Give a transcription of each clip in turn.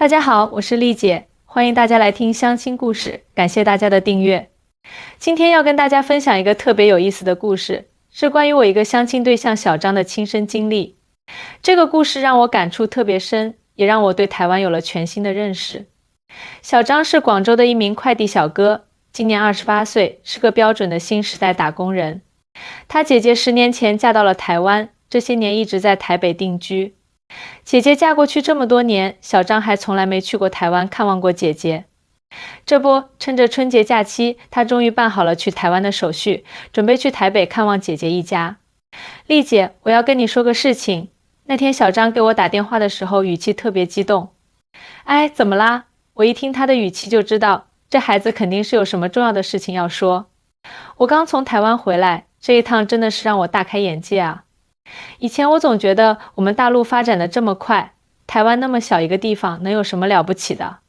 大家好，我是丽姐，欢迎大家来听相亲故事，感谢大家的订阅。今天要跟大家分享一个特别有意思的故事，是关于我一个相亲对象小张的亲身经历。这个故事让我感触特别深，也让我对台湾有了全新的认识。小张是广州的一名快递小哥，今年28岁，是个标准的新时代打工人。他姐姐10年前嫁到了台湾，这些年一直在台北定居。姐姐嫁过去这么多年，小张还从来没去过台湾看望过姐姐。这不，趁着春节假期，他终于办好了去台湾的手续，准备去台北看望姐姐一家。丽姐，我要跟你说个事情。那天小张给我打电话的时候，语气特别激动。哎，怎么啦？我一听他的语气就知道，这孩子肯定是有什么重要的事情要说。我刚从台湾回来，这一趟真的是让我大开眼界啊。以前我总觉得我们大陆发展的这么快，台湾那么小一个地方能有什么了不起的？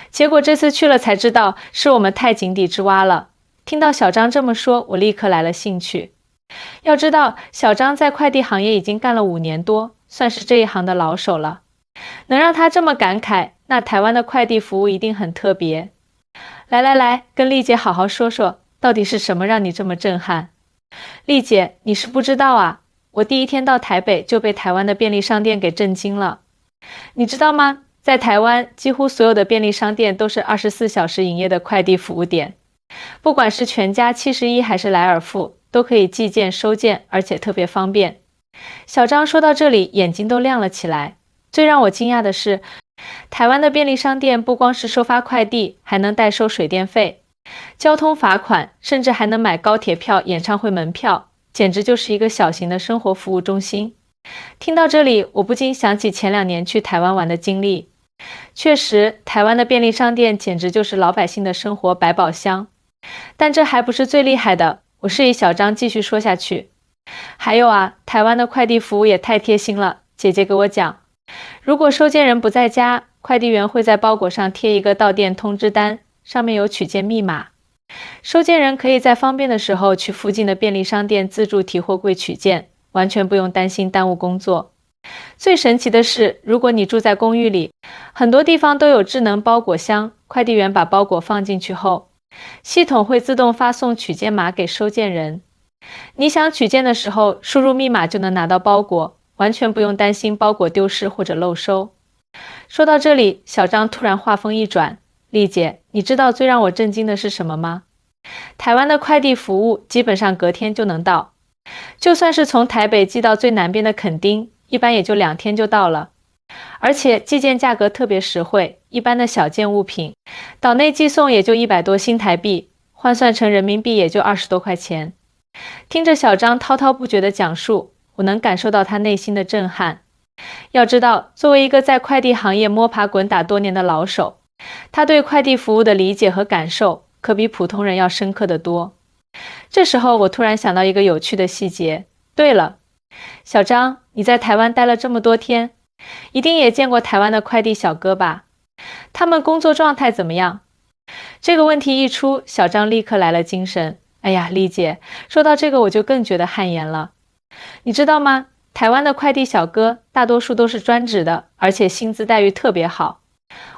结果这次去了才知道，是我们太井底之蛙了。听到小张这么说，我立刻来了兴趣。要知道，小张在快递行业已经干了5年多，算是这一行的老手了。能让他这么感慨，那台湾的快递服务一定很特别。来，跟丽姐好好说说，到底是什么让你这么震撼？丽姐，你是不知道啊，我第一天到台北就被台湾的便利商店给震惊了。你知道吗？在台湾，几乎所有的便利商店都是24小时营业的快递服务点，不管是全家、71还是莱尔富，都可以寄件收件，而且特别方便。小张说到这里，眼睛都亮了起来。最让我惊讶的是，台湾的便利商店不光是收发快递，还能代收水电费、交通罚款，甚至还能买高铁票、演唱会门票，简直就是一个小型的生活服务中心。听到这里，我不禁想起前2年去台湾玩的经历。确实，台湾的便利商店简直就是老百姓的生活百宝箱。但这还不是最厉害的，我示意小张继续说下去。还有啊，台湾的快递服务也太贴心了。姐姐给我讲，如果收件人不在家，快递员会在包裹上贴一个到店通知单，上面有取件密码。收件人可以在方便的时候去附近的便利商店自助提货柜取件，完全不用担心耽误工作。最神奇的是，如果你住在公寓里，很多地方都有智能包裹箱，快递员把包裹放进去后，系统会自动发送取件码给收件人。你想取件的时候，输入密码就能拿到包裹，完全不用担心包裹丢失或者漏收。说到这里，小张突然话锋一转，丽姐，你知道最让我震惊的是什么吗？台湾的快递服务基本上隔天就能到，就算是从台北寄到最南边的垦丁，一般也就2天就到了。而且寄件价格特别实惠，一般的小件物品，岛内寄送也就100多新台币，换算成人民币也就20多块钱。听着小张滔滔不绝的讲述，我能感受到他内心的震撼。要知道，作为一个在快递行业摸爬滚打多年的老手，他对快递服务的理解和感受可比普通人要深刻得多。这时候我突然想到一个有趣的细节。对了，小张，你在台湾待了这么多天，一定也见过台湾的快递小哥吧？他们工作状态怎么样？这个问题一出，小张立刻来了精神。哎呀，丽姐，说到这个我就更觉得汗颜了。你知道吗？台湾的快递小哥大多数都是专职的，而且薪资待遇特别好。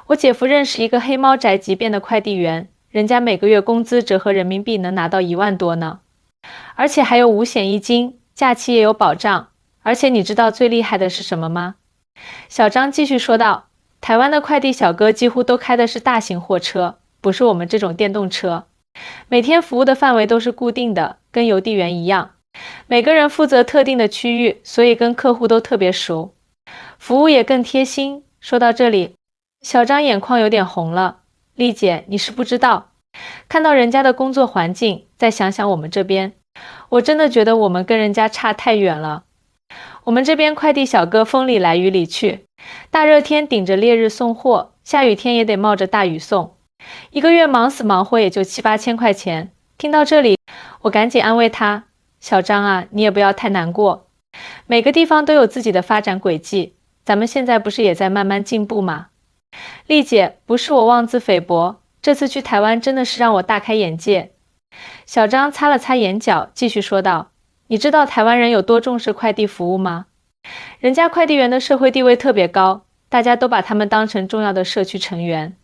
我姐夫认识一个黑猫宅急便的快递员，人家每个月工资折合人民币能拿到1万多呢，而且还有5险1金，假期也有保障。而且你知道最厉害的是什么吗？小张继续说道，台湾的快递小哥几乎都开的是大型货车，不是我们这种电动车。每天服务的范围都是固定的，跟邮递员一样，每个人负责特定的区域，所以跟客户都特别熟，服务也更贴心。说到这里，小张眼眶有点红了。丽姐，你是不知道，看到人家的工作环境，再想想我们这边，我真的觉得我们跟人家差太远了。我们这边快递小哥风里来雨里去，大热天顶着烈日送货，下雨天也得冒着大雨送，一个月忙死忙活也就7、8千块钱。听到这里，我赶紧安慰他，小张啊，你也不要太难过，每个地方都有自己的发展轨迹，咱们现在不是也在慢慢进步吗？丽姐，不是我妄自菲薄，这次去台湾真的是让我大开眼界。小张擦了擦眼角，继续说道，你知道台湾人有多重视快递服务吗？人家快递员的社会地位特别高，大家都把他们当成重要的社区成员。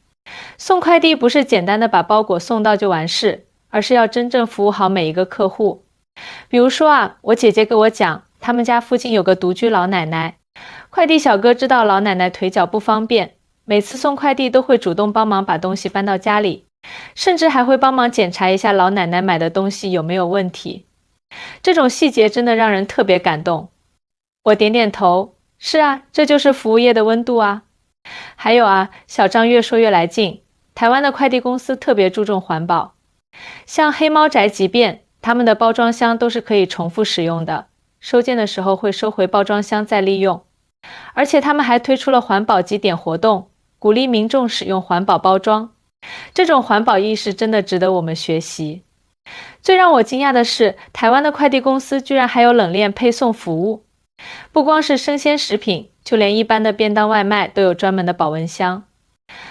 送快递不是简单的把包裹送到就完事，而是要真正服务好每一个客户。比如说我姐姐给我讲，他们家附近有个独居老奶奶，快递小哥知道老奶奶腿脚不方便，每次送快递都会主动帮忙把东西搬到家里，甚至还会帮忙检查一下老奶奶买的东西有没有问题。这种细节真的让人特别感动。我点点头，是啊，这就是服务业的温度啊。还有小张越说越来劲，台湾的快递公司特别注重环保。像黑猫宅急便，他们的包装箱都是可以重复使用的，收件的时候会收回包装箱再利用。而且他们还推出了环保集点活动，鼓励民众使用环保包装。这种环保意识真的值得我们学习。最让我惊讶的是，台湾的快递公司居然还有冷链配送服务。不光是生鲜食品，就连一般的便当外卖都有专门的保温箱。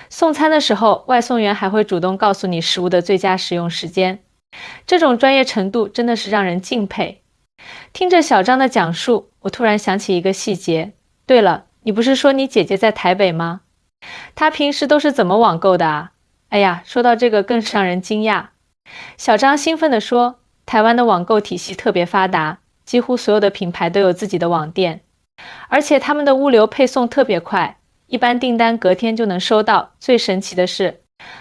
送餐的时候，外送员还会主动告诉你食物的最佳食用时间。这种专业程度真的是让人敬佩。听着小张的讲述，我突然想起一个细节。对了，你不是说你姐姐在台北吗？她平时都是怎么网购的啊？哎呀，说到这个更是让人惊讶。小张兴奋地说，台湾的网购体系特别发达，几乎所有的品牌都有自己的网店，而且他们的物流配送特别快，一般订单隔天就能收到。最神奇的是，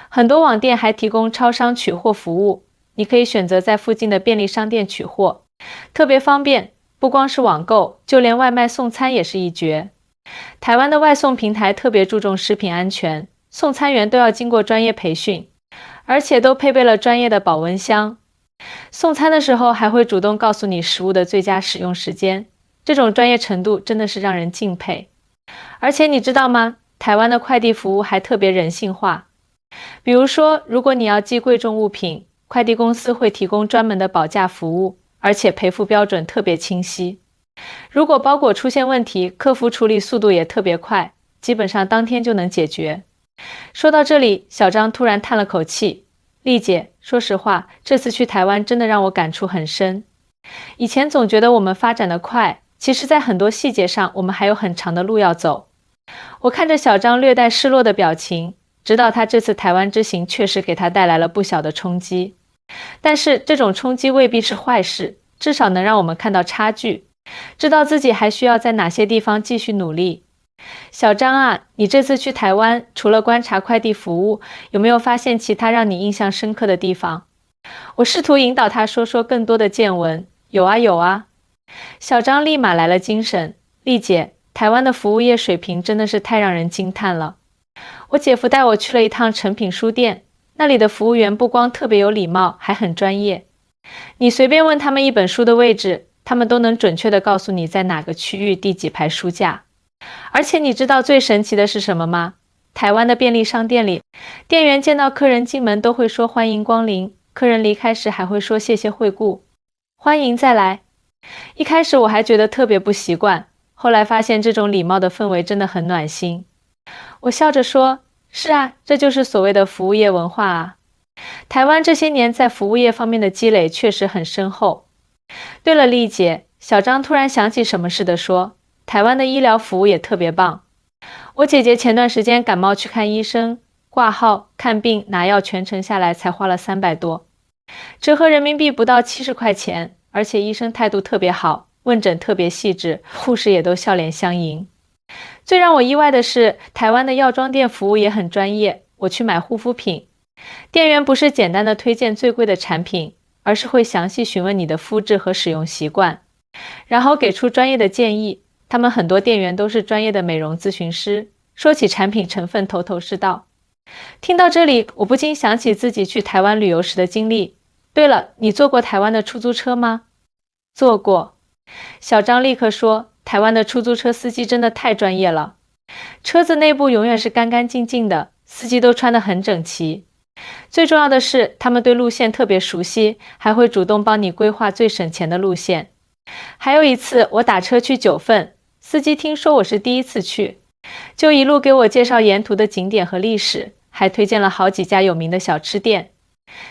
很多网店还提供超商取货服务，你可以选择在附近的便利商店取货，特别方便。不光是网购，就连外卖送餐也是一绝。台湾的外送平台特别注重食品安全，送餐员都要经过专业培训，而且都配备了专业的保温箱。送餐的时候还会主动告诉你食物的最佳使用时间，这种专业程度真的是让人敬佩。而且你知道吗？台湾的快递服务还特别人性化。比如说，如果你要寄贵重物品，快递公司会提供专门的保价服务，而且赔付标准特别清晰。如果包裹出现问题，客服处理速度也特别快，基本上当天就能解决。说到这里，小张突然叹了口气，丽姐，说实话，这次去台湾真的让我感触很深。以前总觉得我们发展得快，其实在很多细节上我们还有很长的路要走。我看着小张略带失落的表情，知道他这次台湾之行确实给他带来了不小的冲击。但是这种冲击未必是坏事，至少能让我们看到差距，知道自己还需要在哪些地方继续努力。小张你这次去台湾，除了观察快递服务，有没有发现其他让你印象深刻的地方？我试图引导他说说更多的见闻。有啊。小张立马来了精神。丽姐，台湾的服务业水平真的是太让人惊叹了。我姐夫带我去了一趟诚品书店，那里的服务员不光特别有礼貌，还很专业。你随便问他们一本书的位置，他们都能准确地告诉你在哪个区域第几排书架。而且你知道最神奇的是什么吗？台湾的便利商店里，店员见到客人进门都会说欢迎光临，客人离开时还会说谢谢惠顾，欢迎再来。一开始我还觉得特别不习惯，后来发现这种礼貌的氛围真的很暖心。我笑着说，是啊，这就是所谓的服务业文化啊。台湾这些年在服务业方面的积累确实很深厚。对了，丽姐，小张突然想起什么似的说，台湾的医疗服务也特别棒。我姐姐前段时间感冒去看医生，挂号、看病、拿药全程下来才花了300多，折合人民币不到70块钱，而且医生态度特别好，问诊特别细致，护士也都笑脸相迎。最让我意外的是，台湾的药妆店服务也很专业。我去买护肤品，店员不是简单的推荐最贵的产品，而是会详细询问你的肤质和使用习惯，然后给出专业的建议。他们很多店员都是专业的美容咨询师，说起产品成分头头是道。听到这里，我不禁想起自己去台湾旅游时的经历。对了，你坐过台湾的出租车吗？坐过。小张立刻说，台湾的出租车司机真的太专业了，车子内部永远是干干净净的，司机都穿得很整齐。最重要的是，他们对路线特别熟悉，还会主动帮你规划最省钱的路线。还有一次，我打车去九份，司机听说我是第一次去，就一路给我介绍沿途的景点和历史，还推荐了好几家有名的小吃店。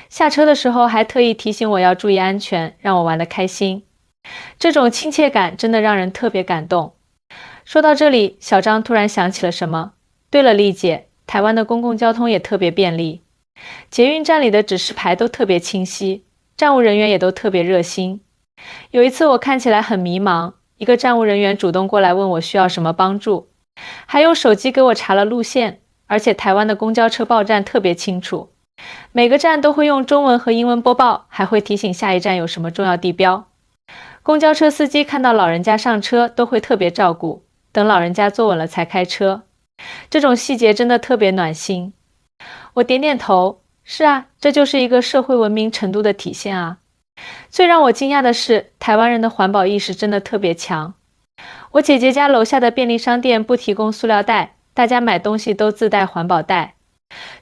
下车的时候还特意提醒我要注意安全，让我玩得开心。这种亲切感真的让人特别感动。说到这里，小张突然想起了什么。对了，丽姐，台湾的公共交通也特别便利，捷运站里的指示牌都特别清晰，站务人员也都特别热心。有一次我看起来很迷茫，一个站务人员主动过来问我需要什么帮助，还用手机给我查了路线，而且台湾的公交车报站特别清楚，每个站都会用中文和英文播报，还会提醒下一站有什么重要地标。公交车司机看到老人家上车都会特别照顾，等老人家坐稳了才开车。这种细节真的特别暖心。我点点头，是啊，这就是一个社会文明程度的体现啊。最让我惊讶的是，台湾人的环保意识真的特别强。我姐姐家楼下的便利商店不提供塑料袋，大家买东西都自带环保袋。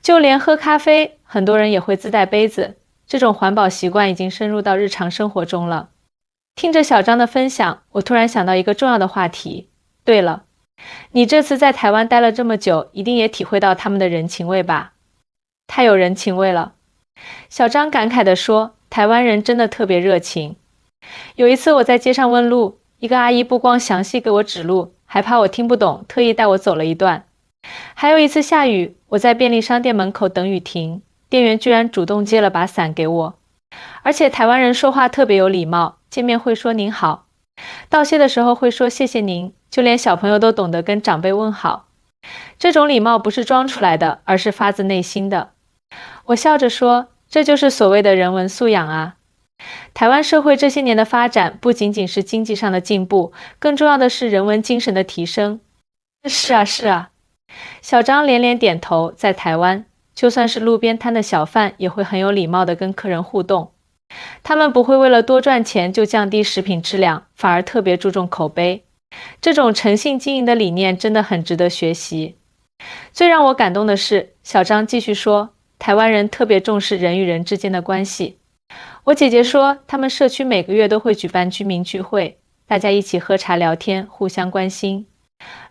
就连喝咖啡，很多人也会自带杯子。这种环保习惯已经深入到日常生活中了。听着小张的分享，我突然想到一个重要的话题。对了，你这次在台湾待了这么久，一定也体会到他们的人情味吧？太有人情味了。小张感慨地说，台湾人真的特别热情。有一次我在街上问路，一个阿姨不光详细给我指路，还怕我听不懂，特意带我走了一段。还有一次下雨，我在便利商店门口等雨停，店员居然主动借了把伞给我。而且台湾人说话特别有礼貌，见面会说您好，道谢的时候会说谢谢您，就连小朋友都懂得跟长辈问好。这种礼貌不是装出来的，而是发自内心的。我笑着说，这就是所谓的人文素养啊。台湾社会这些年的发展不仅仅是经济上的进步，更重要的是人文精神的提升。是啊，是啊。小张连连点头，在台湾，就算是路边摊的小贩也会很有礼貌地跟客人互动。他们不会为了多赚钱就降低食品质量，反而特别注重口碑。这种诚信经营的理念真的很值得学习。最让我感动的是，小张继续说，台湾人特别重视人与人之间的关系。我姐姐说，他们社区每个月都会举办居民聚会，大家一起喝茶聊天，互相关心。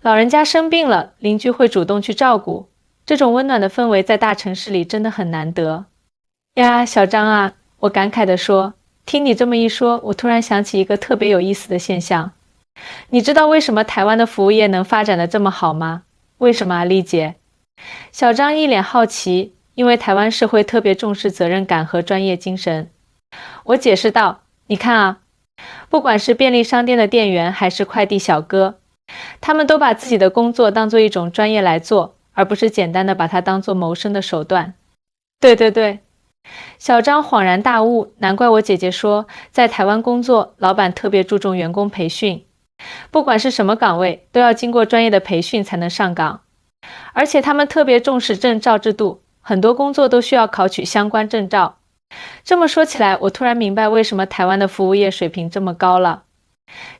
老人家生病了，邻居会主动去照顾。这种温暖的氛围在大城市里真的很难得。呀，小张啊，我感慨地说，听你这么一说，我突然想起一个特别有意思的现象。你知道为什么台湾的服务业能发展得这么好吗？为什么啊，丽姐？小张一脸好奇，因为台湾社会特别重视责任感和专业精神。我解释道，你看啊，不管是便利商店的店员还是快递小哥，他们都把自己的工作当作一种专业来做，而不是简单的把它当作谋生的手段。对对对。小张恍然大悟，难怪我姐姐说，在台湾工作，老板特别注重员工培训，不管是什么岗位，都要经过专业的培训才能上岗。而且他们特别重视证照制度，很多工作都需要考取相关证照。这么说起来，我突然明白为什么台湾的服务业水平这么高了。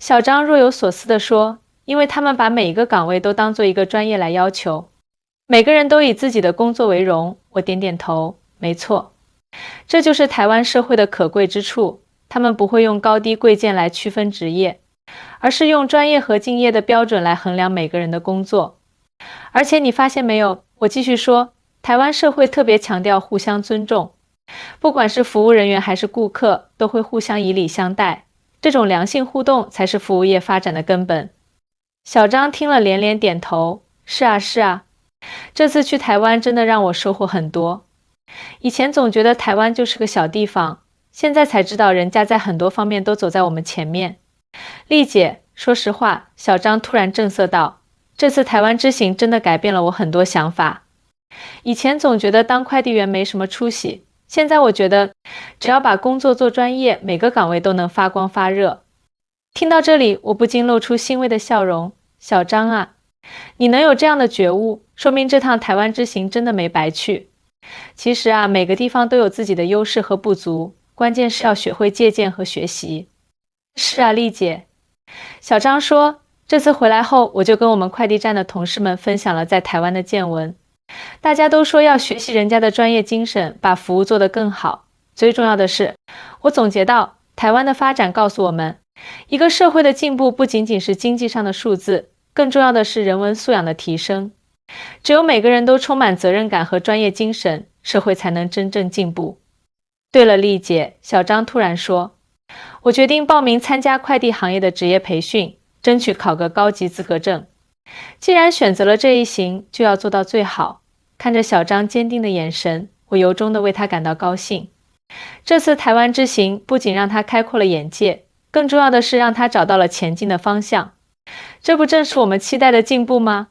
小张若有所思地说，因为他们把每一个岗位都当做一个专业来要求，每个人都以自己的工作为荣。我点点头，没错。这就是台湾社会的可贵之处，他们不会用高低贵贱来区分职业，而是用专业和敬业的标准来衡量每个人的工作。而且你发现没有，我继续说，台湾社会特别强调互相尊重，不管是服务人员还是顾客，都会互相以礼相待，这种良性互动才是服务业发展的根本。小张听了连连点头，是啊是啊，这次去台湾真的让我收获很多。以前总觉得台湾就是个小地方，现在才知道人家在很多方面都走在我们前面。丽姐，说实话，小张突然正色道，这次台湾之行真的改变了我很多想法。以前总觉得当快递员没什么出息，现在我觉得只要把工作做专业，每个岗位都能发光发热。听到这里，我不禁露出欣慰的笑容。小张啊，你能有这样的觉悟，说明这趟台湾之行真的没白去。其实啊，每个地方都有自己的优势和不足，关键是要学会借鉴和学习。是啊，丽姐。小张说，这次回来后，我就跟我们快递站的同事们分享了在台湾的见闻。大家都说要学习人家的专业精神，把服务做得更好。最重要的是，我总结到，台湾的发展告诉我们，一个社会的进步不仅仅是经济上的数字，更重要的是人文素养的提升。只有每个人都充满责任感和专业精神，社会才能真正进步。对了，丽姐，小张突然说，我决定报名参加快递行业的职业培训，争取考个高级资格证。既然选择了这一行，就要做到最好。看着小张坚定的眼神，我由衷地为他感到高兴。这次台湾之行不仅让他开阔了眼界，更重要的是让他找到了前进的方向。这不正是我们期待的进步吗？